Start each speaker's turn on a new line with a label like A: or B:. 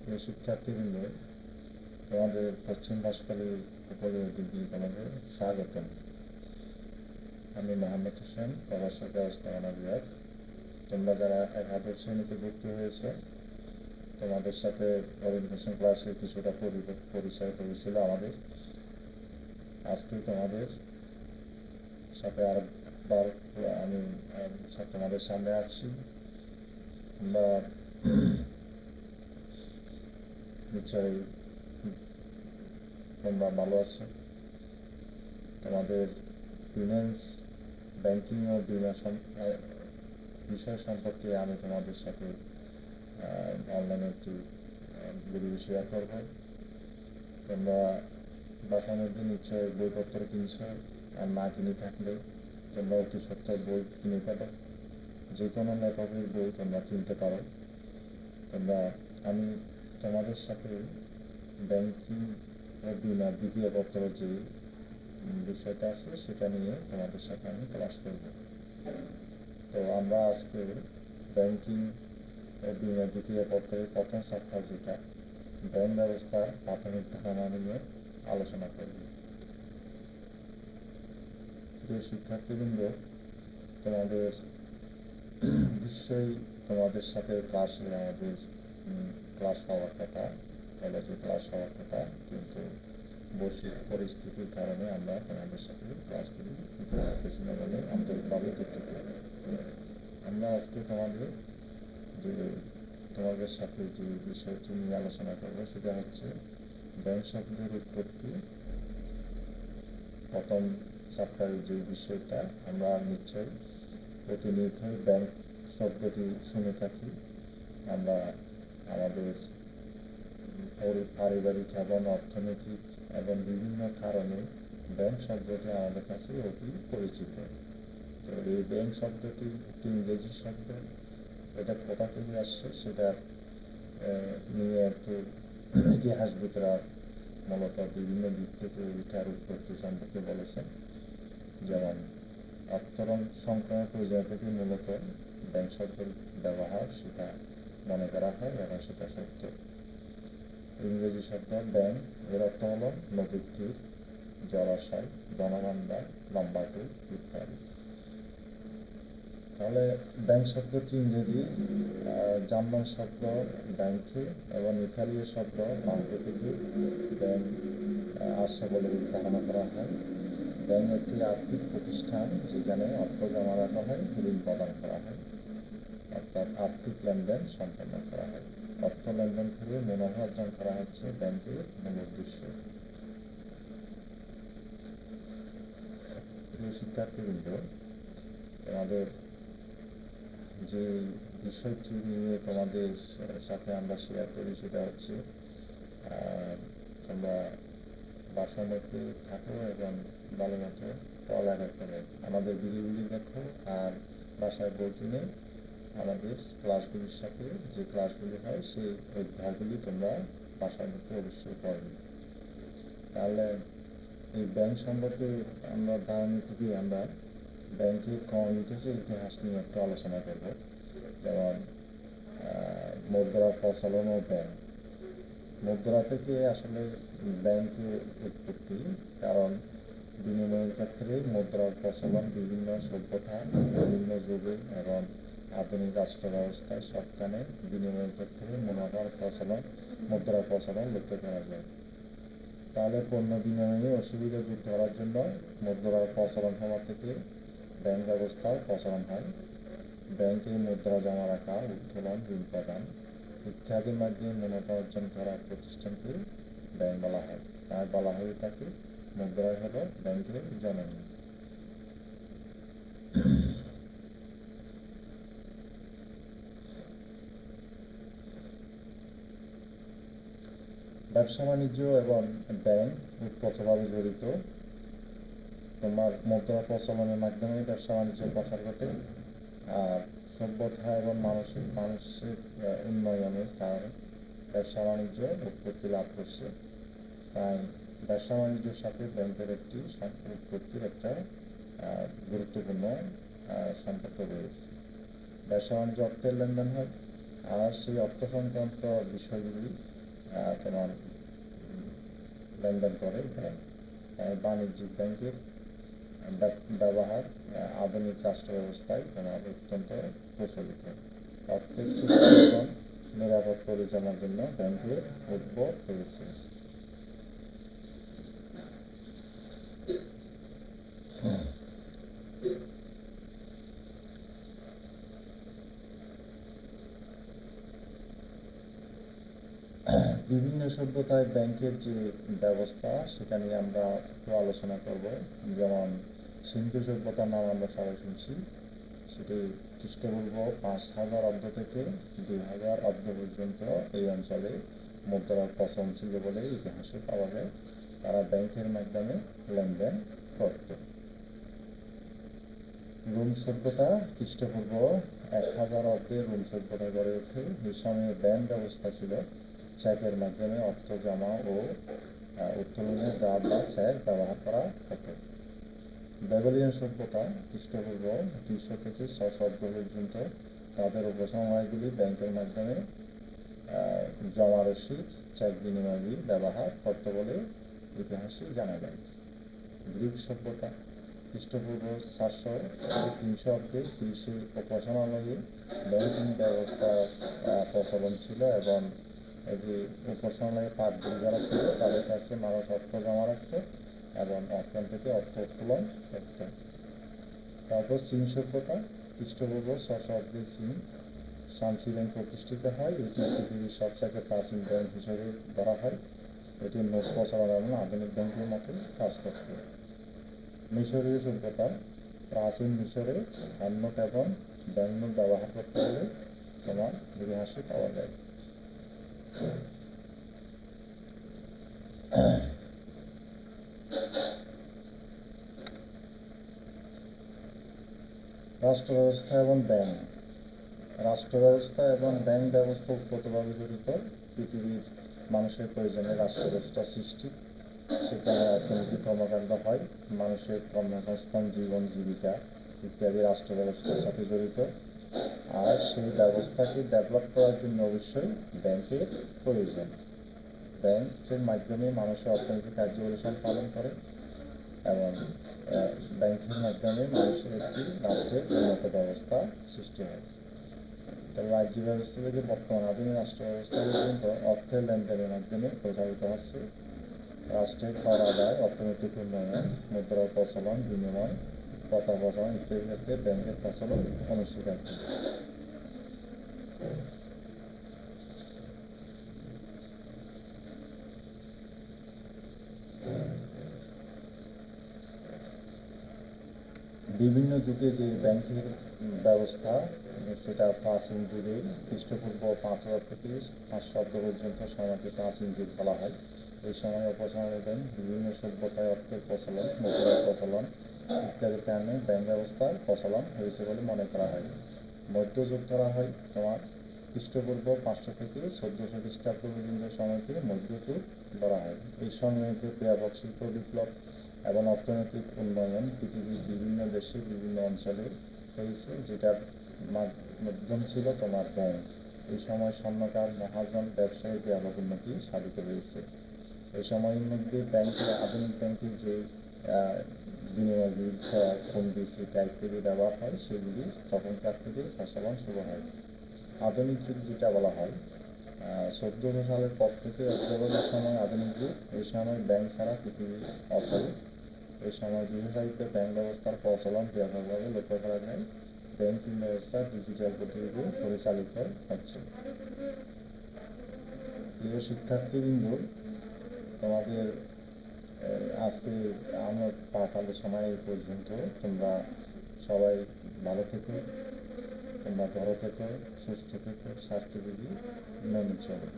A: প্রিয় শিক্ষার্থীবৃন্দ, তোমাদের পশ্চিম বাঁশখালী উপজেলা ডিগ্রি কলেজে স্বাগতম। আমি মোহাম্মদ হোসেন, প্রভাষক ব্যবস্থাপনা বিভাগ। তোমরা যারা একাদশ শ্রেণীতে ভর্তি হয়েছে, তোমাদের সাথে ওরিয়েন্টেশন ক্লাসে কিছুটা পরিচয় করেছিল আমাদের। আজকে তোমাদের সাথে আরেকবার আমি তোমাদের সামনে আসছি। তোমরা নিশ্চয়ই তোমরা ভালো আছো। তোমাদের ফিন্যান্স, ব্যাংকিং ও বিমা বিষয় সম্পর্কে আমি তোমাদের সাথে অনলাইনে একটি ভিডিও শেয়ার করব। তোমরা বাসার মধ্যে নিশ্চয়ই বইপত্র কিনছো, আর না কিনে থাকলে তোমরা অতি সত্তর বই কিনে পাবে। যে কোনো লেখকের বই তোমরা কিনতে পারো। আমি তোমাদের সাথে ব্যাংকিং ও বিমা দ্বিতীয় পত্রের যে বিষয়টা আছে সেটা নিয়ে তোমাদের সাথে আমি ক্লাস করব। তো আমরা আজকে ব্যাংকিং ও বিমা দ্বিতীয় পত্রের প্রথম চ্যাপ্টার, যেটা ব্যাংক ব্যবস্থার প্রাথমিক ধারণা নিয়ে আলোচনা করব। প্রিয় শিক্ষার্থীবৃন্দ, তোমাদের নিশ্চয়ই তোমাদের সাথে আমাদের ক্লাস হওয়ার কথা, কলেজে ক্লাস হওয়ার কথা, কিন্তু বৈশ্বিক পরিস্থিতির কারণে আমরা তোমাদের সাথে ক্লাসগুলি দিতে পারতেছি না বলে আন্তরিকভাবে দুঃখিত। আমরা আজকে তোমাদের সাথে যে বিষয়টি নিয়ে আলোচনা করবো সেটা হচ্ছে ব্যাংক শব্দের উৎপত্তি। প্রথম চ্যাপ্টারের যে বিষয়টা, আমরা নিশ্চয়ই প্রতিনিয়তই ব্যাংক শব্দটি শুনে থাকি। আমরা আমাদের পারিবারিক এবং অর্থনৈতিক এবং বিভিন্ন কারণে ব্যাংক শব্দটি আমাদের কাছে অতি পরিচিত। তো এই ব্যাংক শব্দটি একটি ইংরেজি শব্দ। এটা কোথা থেকে আসছে সেটা নিয়ে একটু ইতিহাসবিদরা মূলত বিভিন্ন দিক থেকে এটার উৎপত্তি সম্পর্কে বলেছেন। যেমন অর্থরণ সংক্রান্ত পর্যায় থেকে মূলত ব্যাংক শব্দের ব্যবহার সেটা মনে করা হয় এবং সেটা সত্য। ইংরেজি শব্দ ব্যাংক, এর অর্থ হল নদীর তীর, জলাশয়, বনভাণ্ডার, লম্বাটু ইত্যাদি। তাহলে ব্যাংক শব্দটি ইংরেজি, জার্মান শব্দ ব্যাংকে এবং ইতালীয় শব্দ বাংকে থেকে ব্যাংক আসছে বলে ধারণা করা হয়। ব্যাংক একটি আর্থিক প্রতিষ্ঠান যেখানে অর্থ জমা রাখা হয়, ঋণ প্রদান করা হয়, অর্থাৎ আর্থিক লেনদেন সম্পন্ন করা হয়। অর্থ লেনদেন করে মুনাফা অর্জন করা হচ্ছে ব্যাংকের মূল উদ্দেশ্য। প্রিয় শিক্ষার্থীবৃন্দ, তোমাদের যে বিষয়টি নিয়ে তোমাদের সাথে আমরা শেয়ার করি সেটা হচ্ছে তোমরা বাসার মধ্যে থাকো এবং ভালো মতো পড়ালেখা করো, আমাদের ভিডিওগুলি দেখো, আর বাসায় বই কিনে আমাদের ক্লাসগুলির সাথে যে ক্লাসগুলি হয় সেই অধ্যায়গুলি তোমরা বাসার মধ্যে অবশ্যই পড়বে। তাহলে এই ব্যাংক সম্পর্কে আমরা ধারণা থেকে আমরা ব্যাংকের কমিউনিকেশন ইতিহাস নিয়ে একটু আলোচনা করব। যেমন মুদ্রার প্রচলন ও ব্যাংক। মুদ্রা থেকে আসলে ব্যাংকের উৎপত্তি, কারণ বিনিময়ের ক্ষেত্রে মুদ্রার প্রচলন বিভিন্ন সভ্যতায়, বিভিন্ন যুগে এবং আধুনিক রাষ্ট্র ব্যবস্থায় সবখানে বিনিময়ের ক্ষেত্রে মুদ্রার প্রচলন লক্ষ্য করা যায়। তাহলে পণ্য বিনিময়ে অসুবিধা দূর করার জন্য মুদ্রার প্রচলন হওয়া থেকে ব্যাংক ব্যবস্থার প্রচলন হয়। ব্যাংকে মুদ্রা জমা রাখা, উত্তোলন, ঋণ প্রদান ইত্যাদির মাধ্যমে মুনাফা অর্জন করার প্রতিষ্ঠানকে ব্যাংক বলা হয়। তাই বলা হয়ে থাকে মুদ্রাই হল ব্যাংকের জননী। ব্যবসা বাণিজ্য এবং ব্যাংক ওতপ্রোতভাবে জড়িত। তোমার মুদ্রা প্রচলনের মাধ্যমে ব্যবসা বাণিজ্যের প্রসার ঘটে, আর সভ্যতা এবং মানসিক উন্নয়নের কারণে ব্যবসা বাণিজ্য উৎপত্তি লাভ করছে। তাই ব্যবসা বাণিজ্যের সাথে ব্যাংকের উৎপত্তির একটা গুরুত্বপূর্ণ সম্পর্ক রয়েছে। ব্যবসা বাণিজ্য অর্থের লেনদেন হয়, আর সেই অর্থ সংক্রান্ত বিষয়গুলি তোমার লেনদেন করে এখানে। বাণিজ্যিক ব্যাংকের ব্যবহার আধুনিক রাষ্ট্র ব্যবস্থায় তোমার অত্যন্ত প্রচলিত। অর্থের সুস্থ এবং নিরাপদ পরিচালনার জন্য ব্যাংকের উদ্ভব হয়েছে। বিভিন্ন সভ্যতায় ব্যাংকের যে ব্যবস্থা সেটা নিয়ে আমরা একটু আলোচনা করব। যেমন সিন্ধু সভ্যতার নাম আমরা সবাই শুনছি, সেটি খ্রিস্টপূর্ব 5000 অব্দ থেকে 2000 অব্দ পর্যন্ত এই অঞ্চলে মুদ্রার প্রচলন ছিল বলে ইতিহাসে পাওয়া যায়। তারা ব্যাংকের মাধ্যমে লেনদেন করত। রোম সভ্যতা খ্রিস্টপূর্ব 1000 অব্দে রোম সভ্যতা গড়ে ওঠে। এই সময়ে ব্যাংক ব্যবস্থা ছিল চেকের মাধ্যমে অর্থ জমা ও উত্তোলনে ড্রাফট বা চেক ব্যবহার করা হতো। ব্যাবিলনীয় সভ্যতা খ্রিস্টপূর্ব 200 থেকে 600 অব্দ পর্যন্ত তাদের উপসময়গুলি ব্যাংকের মাধ্যমে জমা রসিদ, চেক বিনিময় ব্যবহার করত বলে ইতিহাসে জানা যায়। গ্রিক সভ্যতা খ্রিস্টপূর্ব 400 থেকে 300 অব্দে গ্রিসের উপাসনালয়ে ব্যাংকিং ব্যবস্থার প্রচলন ছিল এবং এই যে উপাসনালয়ে পাঠগুলি যারা ছিল তাদের কাছে মানুষ অর্থ জমা রাখত এবং অর্থন থেকে অর্থ উত্তোলন করত। তারপর চীন সভ্যতা খ্রিস্টপূর্ব 600 অব্দে চীন শান্সি ব্যাংক প্রতিষ্ঠিত হয়। এটি পৃথিবীর সবচেয়ে প্রাচীন ব্যাংক হিসেবে ধরা হয়। এটি নোট প্রচলন এবং আধুনিক ব্যাংকের মতো কাজ করত। মিশরীয় সভ্যতা প্রাচীন মিশরে হ্যান্ডনোট এবং ব্যাংক নোট ব্যবহার করতে বলে তোমার ইতিহাসে পাওয়া যায়। রাষ্ট্র ব্যবস্থা এবং ব্যাংক। রাষ্ট্র ব্যবস্থা এবং ব্যাংক ব্যবস্থা উৎপত্তিভাবে জড়িত। পৃথিবীর মানুষের প্রয়োজনে রাষ্ট্র ব্যবস্থা সৃষ্টি, সেখানে অর্থনৈতিক কর্মকাণ্ড হয়, মানুষের কর্মসংস্থান, জীবন জীবিকা ইত্যাদি রাষ্ট্র ব্যবস্থার সাথে জড়িত। আর সেই ব্যবস্থাকে ডেভেলপ করার জন্য অবশ্যই ব্যাংকের প্রয়োজন। ব্যাংকের মাধ্যমে মানুষের অর্থনৈতিক কার্যকলাপ সম্পাদন করে এবং ব্যাংকের মাধ্যমে মানুষের একটি রাষ্ট্রের উন্নত ব্যবস্থা সৃষ্টি হয়। তবে রাজ্য ব্যবস্থা থেকে বর্তমান আধুনিক রাষ্ট্র ব্যবস্থা পর্যন্ত অর্থের লেনদেনের মাধ্যমে প্রচারিত হচ্ছে। রাষ্ট্রের কর আদায়, অর্থনৈতিক উন্নয়ন, মুদ্রার প্রচলন, বিনিময়, কথা প্রচলন ইত্যাদি ক্ষেত্রে ব্যাংকের প্রচলন অনস্বীকার্য। বিভিন্ন যুগে যে ব্যাংকের ব্যবস্থা সেটা প্রাচীন যুগে খ্রিস্টপূর্ব 5000 থেকে 500 অব্দ পর্যন্ত সময়কে প্রাচীন যুগ বলা হয়। এই সময় উপাসনালয় ব্যাংক বিভিন্ন সভ্যতায় অর্থের প্রচলন, মুদ্রার প্রচলন ইত্যাদির কারণে ব্যাংক ব্যবস্থার প্রচলন হয়েছে বলে মনে করা হয়। মধ্যযুগ ধরা হয় তোমার খ্রিস্টপূর্ব 500 থেকে 1400 খ্রিস্টাব্দ পর্যন্ত সময়কে মধ্যযুগ ধরা হয়। এই সময়ে ব্যাপক শিল্প বিপ্লব এবং অর্থনৈতিক উন্নয়ন পৃথিবীর বিভিন্ন দেশে বিভিন্ন অঞ্চলে হয়েছে, যেটার মাধ্যম ছিল তোমার ব্যাংক। এই সময় স্বর্ণকার, মহাজন, ব্যবসায়ী ব্যাপক উন্নতি সাধিত হয়েছে। এই সময়ের মধ্যে ব্যাংকের আধুনিক ব্যাংকের যে বিনিময় বিল, ফন্দি, সিটা ইত্যাদি ব্যবহার হয় সেগুলি তখনকার থেকে প্রচলন শুরু হয়। আধুনিক যুগ যেটা বলা হয় 1400 সালের পর থেকে অগ্রগতির সময় আধুনিক যুগ। এই সময় ব্যাংক ছাড়া পৃথিবী অচল। এই সময় গৃহসাহিত্যে ব্যাংক ব্যবস্থার প্রচলন ব্যাপকভাবে লক্ষ্য করা যায়। ব্যাংকিং ব্যবস্থা ডিজিটাল পদ্ধতিতে পরিচালিত হচ্ছে। প্রিয় শিক্ষার্থীবৃন্দ, তোমাদের আজকে আমার পাঠ আলোচনা এই পর্যন্ত। তোমরা সবাই ভালো থেকো, তোমরা ঘরে থেকো, সুস্থ থেকো, স্বাস্থ্যবিধি মেনে চলো।